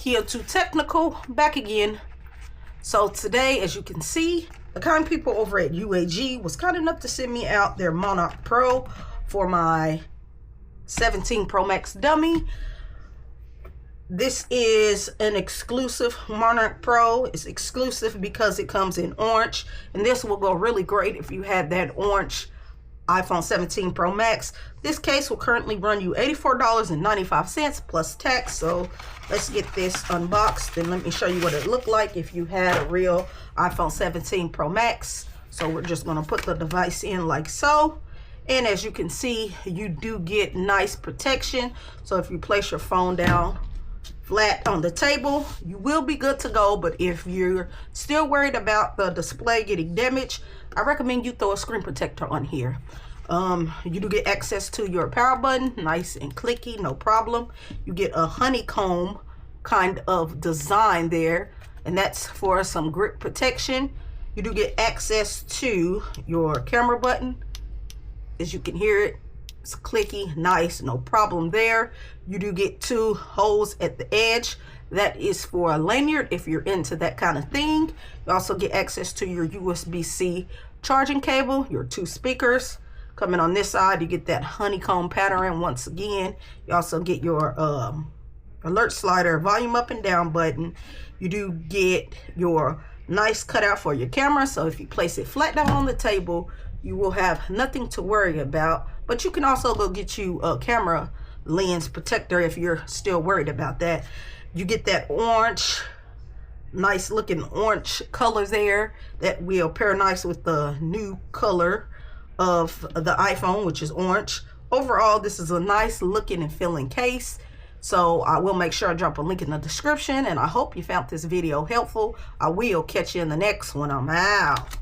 Kia Too Technical, back again. So today, as you can see, the kind people over at UAG was kind enough to send me out their Monarch Pro for my 17 Pro Max dummy. This is an exclusive Monarch Pro. It's exclusive because it comes in orange, and this will go really great if you have that orange iPhone 17 Pro Max. This case will currently run you $84.95 plus tax. So let's get this unboxed and let me show you what it looked like if you had a real iPhone 17 Pro Max. So we're just going to put the device in like so. And as you can see, you do get nice protection. So if you place your phone down flat on the table, you will be good to go. But if you're still worried about the display getting damaged, I recommend you throw a screen protector on here. You do get access to your power button, nice and clicky, no problem. You get a honeycomb kind of design there, and that's for some grip protection. You do get access to your camera button. As you can hear it, it's clicky, nice, no problem there. You do get two holes at the edge. That is for a lanyard if you're into that kind of thing. You also get access to your USB-C charging cable, your two speakers. Coming on this side, you get that honeycomb pattern once again. You also get your alert slider, volume up and down button. You do get your nice cutout for your camera. So if you place it flat down on the table, you will have nothing to worry about. But you can also go get you a camera lens protector if you're still worried about that. You get that orange, nice looking orange color there that will pair nice with the new color of the iPhone, which is orange. Overall, this is a nice looking and feeling case. So I will make sure I drop a link in the description, and I hope you found this video helpful. I will catch you in the next one. I'm out.